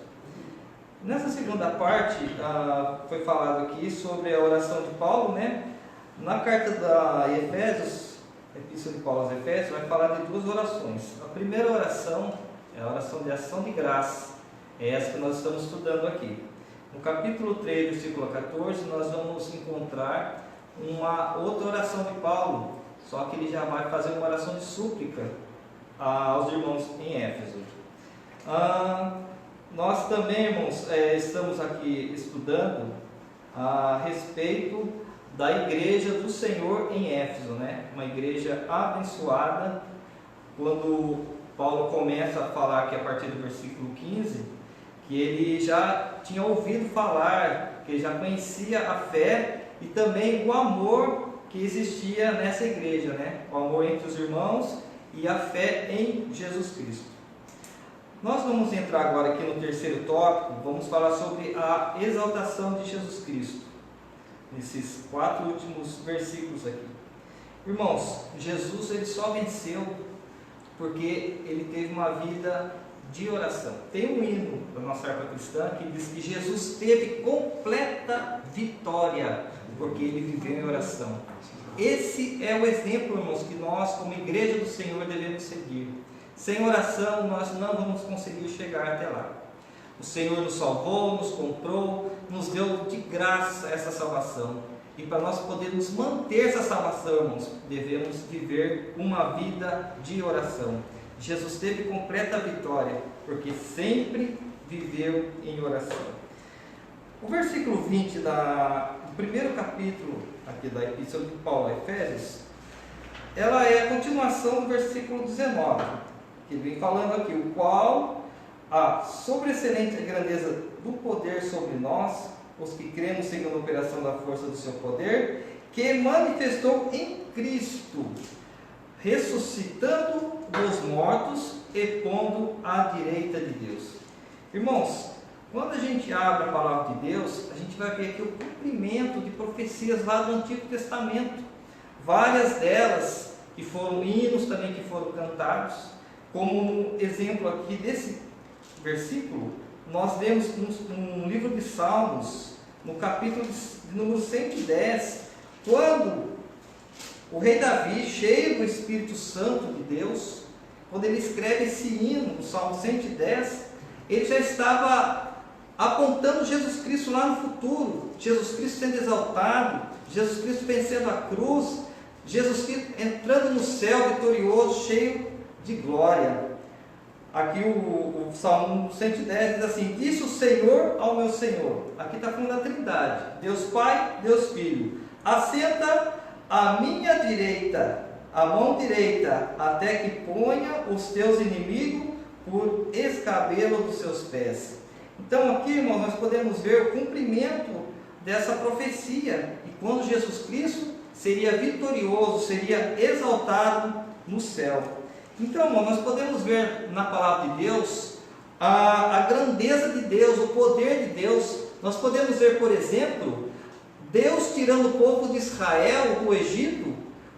Nessa segunda parte, foi falado aqui sobre a oração de Paulo, né? Na carta da Efésios, Epístola de Paulo aos Efésios, vai falar de 2 orações. A primeira oração é a oração de ação de graça, é essa que nós estamos estudando aqui. No capítulo 3, versículo 14, nós vamos encontrar uma outra oração de Paulo, só que ele já vai fazer uma oração de súplica aos irmãos em Éfeso. Nós também, irmãos, estamos aqui estudando a respeito da igreja do Senhor em Éfeso, né? Uma igreja abençoada. Quando Paulo começa a falar, que a partir do versículo 15, que ele já tinha ouvido falar, que ele já conhecia a fé e também o amor que existia nessa igreja, né? O amor entre os irmãos e a fé em Jesus Cristo. Nós vamos entrar agora aqui no terceiro tópico, vamos falar sobre a exaltação de Jesus Cristo, nesses 4 últimos versículos aqui. Irmãos, Jesus ele só venceu porque ele teve uma vida de oração. Tem um hino da nossa harpa cristã que diz que Jesus teve completa vitória, porque ele viveu em oração. Esse é o exemplo, irmãos, que nós como igreja do Senhor devemos seguir. Sem oração nós não vamos conseguir chegar até lá. O Senhor nos salvou, nos comprou, nos deu de graça essa salvação. E para nós podermos manter essa salvação, irmãos, devemos viver uma vida de oração. Jesus teve completa vitória, porque sempre viveu em oração. O versículo 20 do primeiro capítulo aqui da Epístola de Paulo a Efésios, ela é a continuação do versículo 19, que vem falando aqui, o qual a sobreexcelente grandeza do poder sobre nós, os que cremos segundo a operação da força do seu poder, que manifestou em Cristo, ressuscitando dos mortos e pondo à direita de Deus. Irmãos, quando a gente abre a palavra de Deus, a gente vai ver aqui o cumprimento de profecias lá do Antigo Testamento. Várias delas, que foram hinos também que foram cantados, como um exemplo aqui desse versículo, nós vemos no livro de Salmos, no capítulo de número 110, quando o rei Davi, cheio do Espírito Santo de Deus, quando ele escreve esse hino, no Salmo 110, ele já estava apontando Jesus Cristo lá no futuro, Jesus Cristo sendo exaltado, Jesus Cristo vencendo a cruz, Jesus Cristo entrando no céu vitorioso, cheio de glória. Aqui o Salmo 110 diz assim: disse o Senhor ao meu Senhor. Aqui está falando da Trindade, Deus Pai, Deus Filho: assenta à minha direita, a mão direita, até que ponha os teus inimigos por escabelo dos seus pés. Então aqui, irmãos, nós podemos ver o cumprimento dessa profecia, e quando Jesus Cristo seria vitorioso, seria exaltado no céu. Então, irmão, nós podemos ver na palavra de Deus a grandeza de Deus, o poder de Deus. Nós podemos ver, por exemplo, Deus tirando o povo de Israel do Egito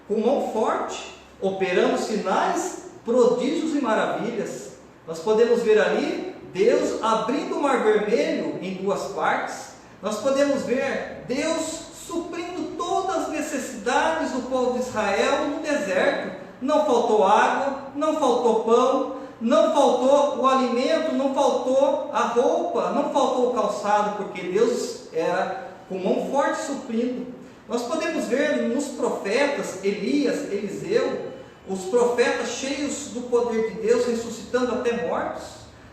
com mão forte, operando sinais, prodígios e maravilhas. Nós podemos ver ali Deus abrindo o Mar Vermelho em duas partes. Nós podemos ver Deus suprindo todas as necessidades do povo de Israel no deserto. Não faltou água, não faltou pão, não faltou o alimento, não faltou a roupa, não faltou o calçado, porque Deus era com mão forte suprindo. Nós podemos ver nos profetas, Elias, Eliseu, os profetas cheios do poder de Deus, ressuscitando até mortos.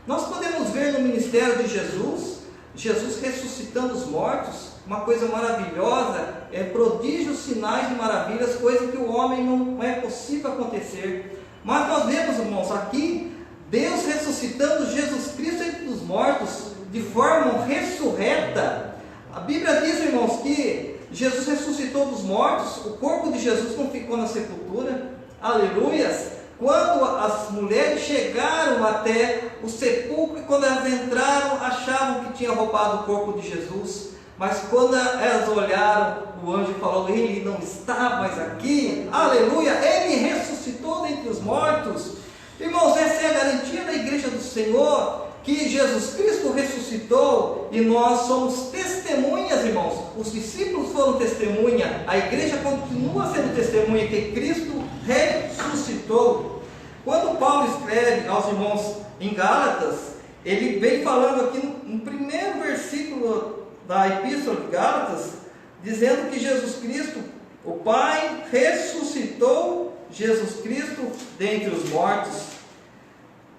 Nós podemos ver no ministério de Jesus, Jesus ressuscitando os mortos, uma coisa maravilhosa, prodígios, sinais e maravilhas, coisa que o homem não é possível acontecer. Mas nós vemos, irmãos, aqui, Deus ressuscitando Jesus Cristo entre os mortos, de forma ressurreta. A Bíblia diz, irmãos, que Jesus ressuscitou dos mortos, o corpo de Jesus não ficou na sepultura, aleluias. Quando as mulheres chegaram até o sepulcro, e quando elas entraram, achavam que tinha roubado o corpo de Jesus. Mas quando elas olharam, o anjo falou: ele não está mais aqui, aleluia, ele ressuscitou dentre os mortos. Irmãos, essa é a garantia da igreja do Senhor, que Jesus Cristo ressuscitou, e nós somos testemunhas, irmãos. Os discípulos foram testemunha, a igreja continua sendo testemunha que Cristo ressuscitou. Quando Paulo escreve aos irmãos em Gálatas, ele vem falando aqui no primeiro versículo da Epístola de Gálatas, dizendo que Jesus Cristo, o Pai, ressuscitou Jesus Cristo dentre os mortos.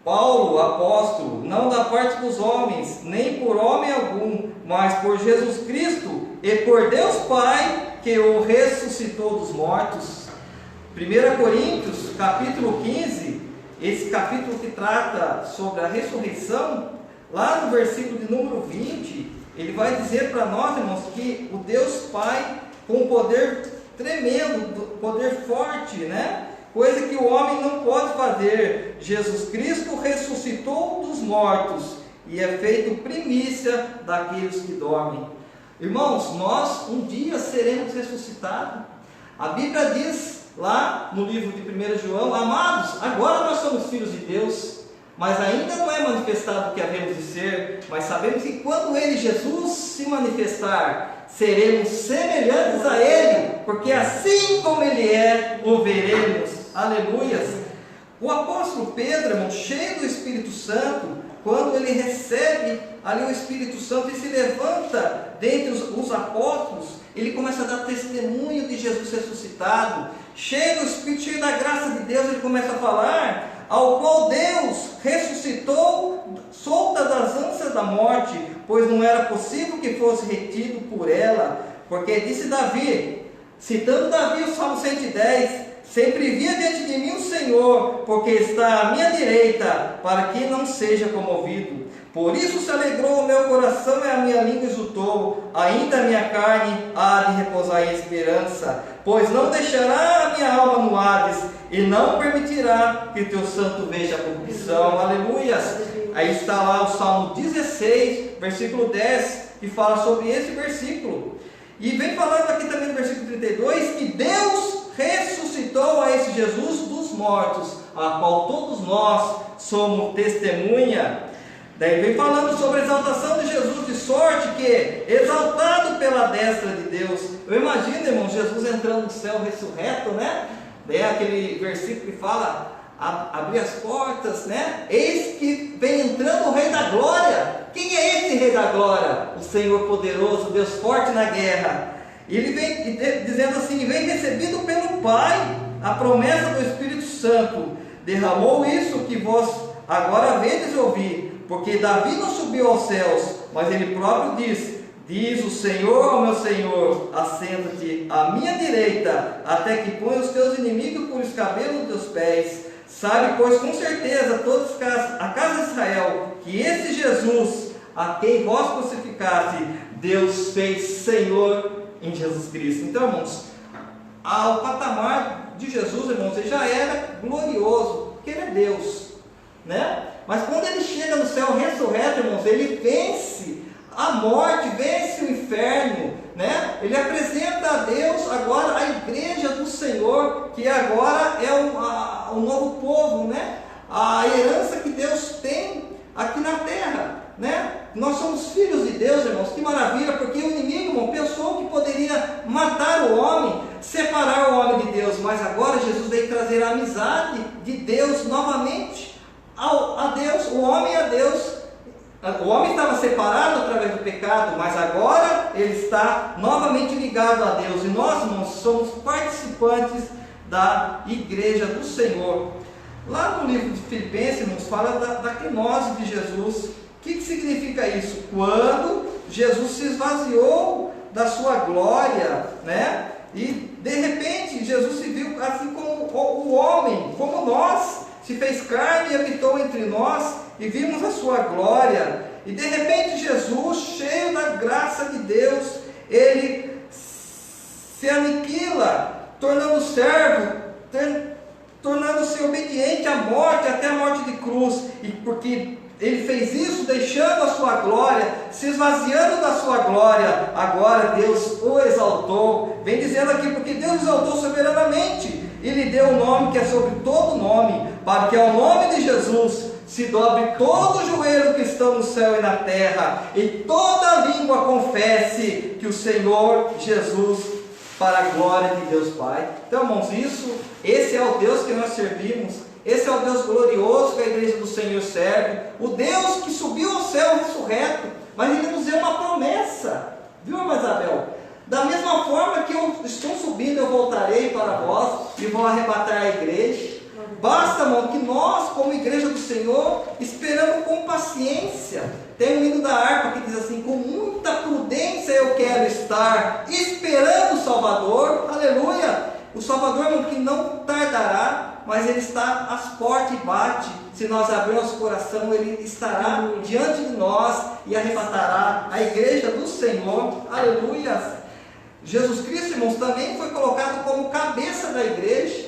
Paulo, apóstolo, não da parte dos homens, nem por homem algum, mas por Jesus Cristo e por Deus Pai, que o ressuscitou dos mortos. 1 Coríntios, capítulo 15, esse capítulo que trata sobre a ressurreição, lá no versículo de número 20, ele vai dizer para nós, irmãos, que o Deus Pai, com um poder tremendo, poder forte, né? Coisa que o homem não pode fazer, Jesus Cristo ressuscitou dos mortos e é feito primícia daqueles que dormem. Irmãos, nós um dia seremos ressuscitados. A Bíblia diz lá no livro de 1 João: amados, agora nós somos filhos de Deus, mas ainda não é manifestado o que havemos de ser, mas sabemos que quando Ele, Jesus, se manifestar, seremos semelhantes a Ele, porque assim como Ele é, o veremos. Aleluias! O apóstolo Pedro, irmão, cheio do Espírito Santo, quando ele recebe ali o Espírito Santo e se levanta dentre os apóstolos, ele começa a dar testemunho de Jesus ressuscitado, cheio do Espírito, cheio da graça de Deus, ele começa a falar, ao qual Deus ressuscitou, solta das ânsias da morte, pois não era possível que fosse retido por ela, porque disse Davi, citando Davi o Salmo 110, sempre via diante de mim o Senhor, porque está à minha direita, para que não seja comovido. Por isso se alegrou o meu coração e a minha língua exultou, ainda a minha carne há de repousar em esperança, pois não deixará a minha alma no Hades, e não permitirá que teu santo veja a corrupção. Aleluias! Aí está lá o Salmo 16, versículo 10, que fala sobre esse versículo. E vem falando aqui também no versículo 32, que Deus ressuscitou a esse Jesus dos mortos, a qual todos nós somos testemunha. Daí vem falando sobre a exaltação de Jesus, de sorte que, exaltado pela destra de Deus, eu imagino, irmão, Jesus entrando no céu ressurreto, né? É aquele versículo que fala, abrir as portas, né? Eis que vem entrando o Rei da Glória. Quem é esse Rei da Glória? O Senhor poderoso, Deus forte na guerra. E ele vem dizendo assim, vem recebido pelo Pai, a promessa do Espírito Santo, derramou isso que vós agora vedes ouvir, porque Davi não subiu aos céus, mas ele próprio diz o Senhor ao meu Senhor, assenta-te à minha direita, até que ponha os teus inimigos por escabelo dos teus pés. Sabe, pois, com certeza, todos a casa de Israel, que esse Jesus, a quem vós crucificaste, Deus fez Senhor em Jesus Cristo. Então, irmãos, o patamar de Jesus, irmãos, ele já era glorioso, porque ele é Deus, né? Mas quando ele chega no céu ressurreto, irmãos, ele vence a morte, vence o inferno, né? Ele apresenta a Deus agora a igreja do Senhor, que agora é o novo povo, né? A herança que Deus tem aqui na terra, né? Nós somos filhos de Deus, irmãos, que maravilha, porque o inimigo, irmão, pensou que poderia matar o homem, separar o homem de Deus, mas agora Jesus veio trazer a amizade de Deus novamente a Deus, o homem a Deus. O homem estava separado através do pecado, mas agora ele está novamente ligado a Deus, e nós, irmãos, somos participantes da igreja do Senhor. Lá no livro de Filipenses, irmãos, fala da quenose de Jesus. O que significa isso? Quando Jesus se esvaziou da sua glória, né? E de repente Jesus se viu assim como o homem, como nós, se fez carne e habitou entre nós, e vimos a sua glória. E de repente Jesus, cheio da graça de Deus, ele se aniquila, tornando servo, tornando-se obediente à morte, até a morte de cruz. E porque ele fez isso, deixando a sua glória, se esvaziando da sua glória, agora Deus o exaltou. Vem dizendo aqui, porque Deus exaltou soberanamente e lhe deu um nome que é sobre todo nome, para que ao nome de Jesus se dobre todo o joelho que está no céu e na terra, e toda língua confesse que o Senhor Jesus, para a glória de Deus Pai. Então, irmãos, esse é o Deus que nós servimos, esse é o Deus glorioso que a igreja do Senhor serve, o Deus que subiu ao céu ressurreto, mas Ele nos deu uma promessa, viu, irmã Isabel? Da mesma forma que eu estou subindo, eu voltarei para vós e vou arrebatar a igreja. Basta, irmão, que nós, como igreja do Senhor, esperamos com paciência. Tem um hino da harpa que diz assim: com muita prudência eu quero estar esperando o Salvador. Aleluia! O Salvador, irmão, que não tardará, mas Ele está às portas e bate. Se nós abrirmos nosso coração, Ele estará diante de nós e arrebatará a igreja do Senhor. Aleluia! Jesus Cristo, irmãos, também foi colocado como cabeça da igreja.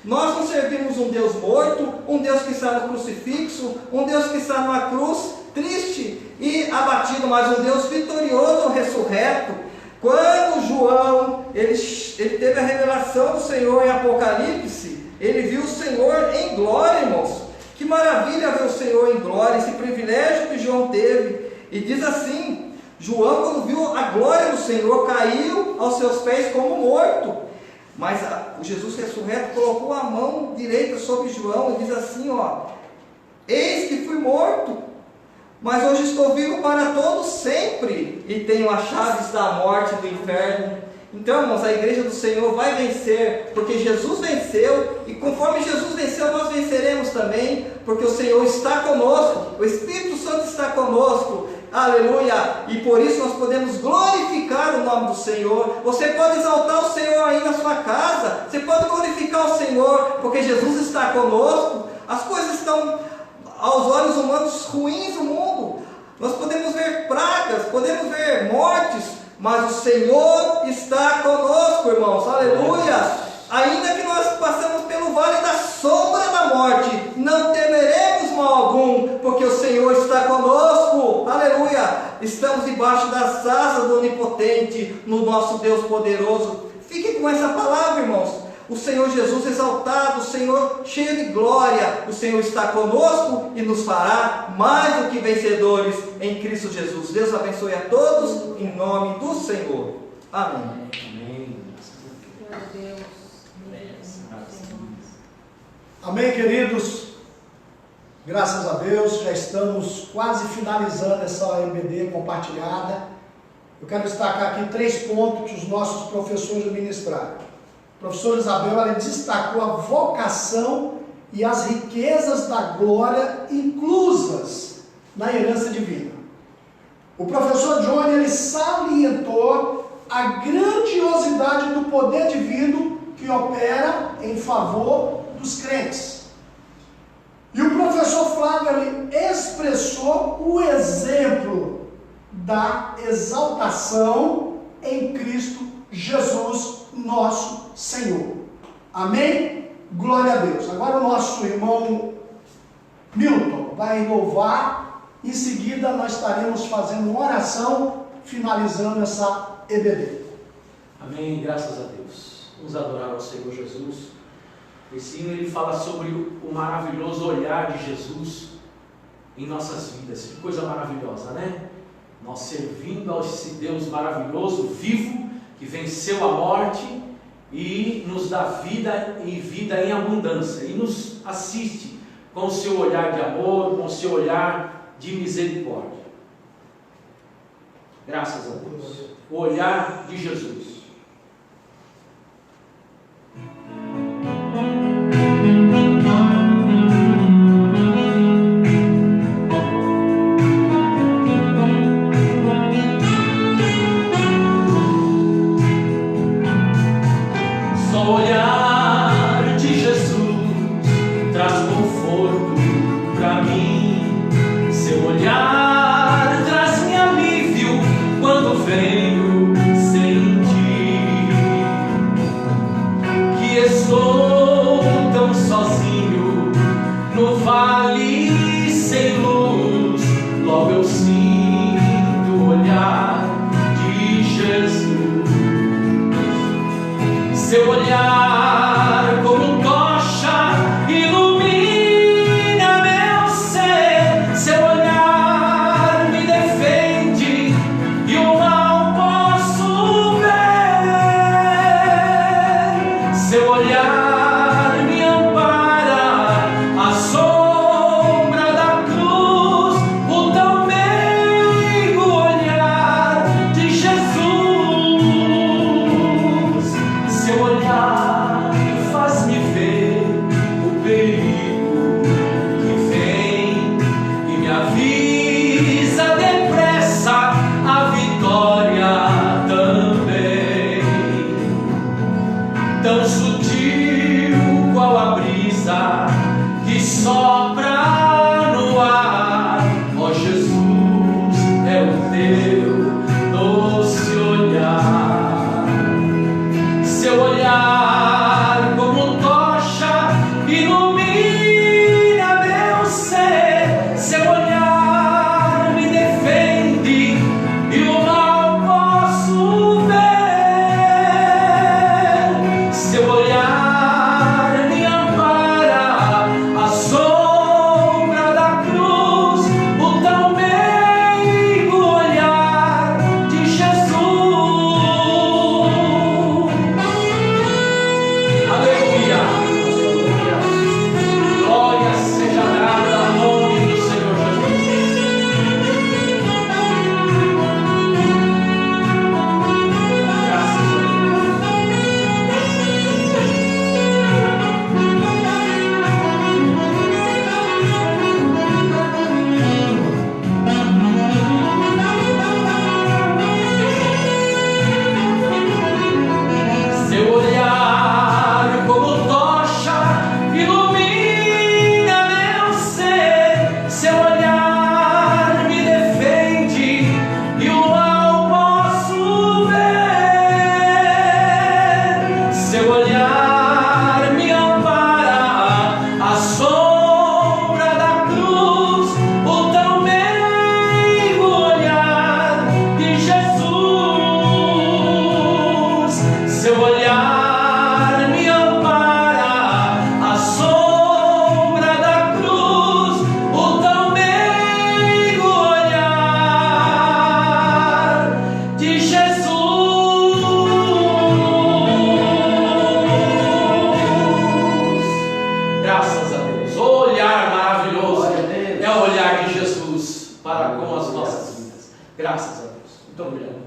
Nós não servimos um Deus morto, um Deus que está no crucifixo, um Deus que está numa cruz, triste e abatido, mas um Deus vitorioso, ressurreto. Quando João, ele teve a revelação do Senhor em Apocalipse, ele viu o Senhor em glória, irmãos. Que maravilha ver o Senhor em glória, esse privilégio que João teve. E diz assim, João, quando viu a glória do Senhor, caiu aos seus pés como morto. Mas o Jesus ressurreto colocou a mão direita sobre João e diz assim, Eis que fui morto, mas hoje estou vivo para todos sempre, e tenho as chaves da morte e do inferno. Então, irmãos, a igreja do Senhor vai vencer, porque Jesus venceu, e conforme Jesus venceu, nós venceremos também, porque o Senhor está conosco, o Espírito Santo está conosco, aleluia, e por isso nós podemos glorificar o nome do Senhor. Você pode exaltar o Senhor aí na sua casa, você pode glorificar o Senhor, porque Jesus está conosco. As coisas estão aos olhos humanos ruins no mundo, nós podemos ver pragas, podemos ver mortes, mas o Senhor está conosco, irmãos, aleluia. Ainda que nós passemos pelo vale da sombra da morte, não temeremos mal algum, porque o Senhor está conosco, aleluia. Estamos debaixo das asas do Onipotente, no nosso Deus poderoso. Fique com essa palavra, irmãos. O Senhor Jesus exaltado, o Senhor cheio de glória, o Senhor está conosco e nos fará mais do que vencedores em Cristo Jesus. Deus abençoe a todos, em nome do Senhor. Amém. Amém. Glória a Deus. Amém, queridos? Graças a Deus, já estamos quase finalizando essa EBD compartilhada. Eu quero destacar aqui 3 pontos que os nossos professores ministraram. O professor Isabel, ela destacou a vocação e as riquezas da glória inclusas na herança divina. O professor Johnny, ele salientou a grandiosidade do poder divino que opera em favor dos crentes. E o professor Flávio, ele expressou o exemplo da exaltação em Cristo Jesus, nosso Senhor. Amém? Glória a Deus. Agora o nosso irmão Milton vai louvar. Em seguida nós estaremos fazendo uma oração, finalizando essa EBD. Amém, graças a Deus. Vamos adorar ao Senhor Jesus. Esse hino ele fala sobre o maravilhoso olhar de Jesus em nossas vidas. Que coisa maravilhosa, né? Nós servindo a esse Deus maravilhoso, vivo, que venceu a morte e nos dá vida e vida em abundância, e nos assiste com o seu olhar de amor, com o seu olhar de misericórdia. Graças a Deus. O olhar de Jesus. Venho sentir que o olhar de Jesus para com as nossas vidas. Graças a Deus. Muito obrigado.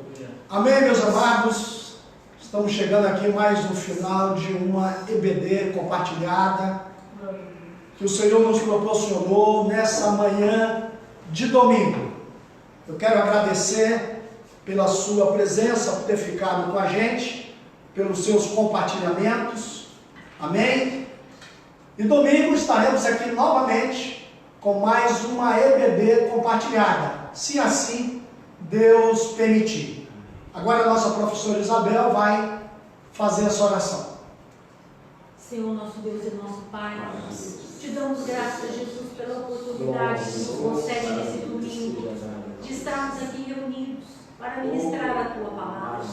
Amém, meus amados. Estamos chegando aqui mais no final de uma EBD compartilhada que o Senhor nos proporcionou nessa manhã de domingo. Eu quero agradecer pela sua presença, por ter ficado com a gente, pelos seus compartilhamentos. Amém? E domingo estaremos aqui novamente com mais uma EBD compartilhada, se assim Deus permitir. Agora a nossa professora Isabel vai fazer essa oração. Senhor, nosso Deus e nosso Pai, te damos graças, Jesus, pela oportunidade que nos concede nesse domingo de estarmos aqui reunidos para ministrar a Tua palavra,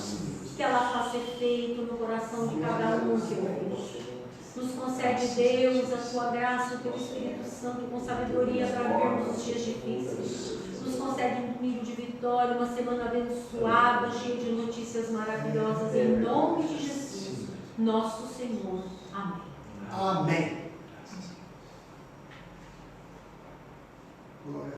que ela faça efeito no coração de cada um que ouve. Nos concede, Deus, a Tua graça, o Teu Espírito Santo com sabedoria para vivermos os dias difíceis. Nos concede um domingo de vitória, uma semana abençoada, cheia de notícias maravilhosas, em nome de Jesus, nosso Senhor. Amém. Amém.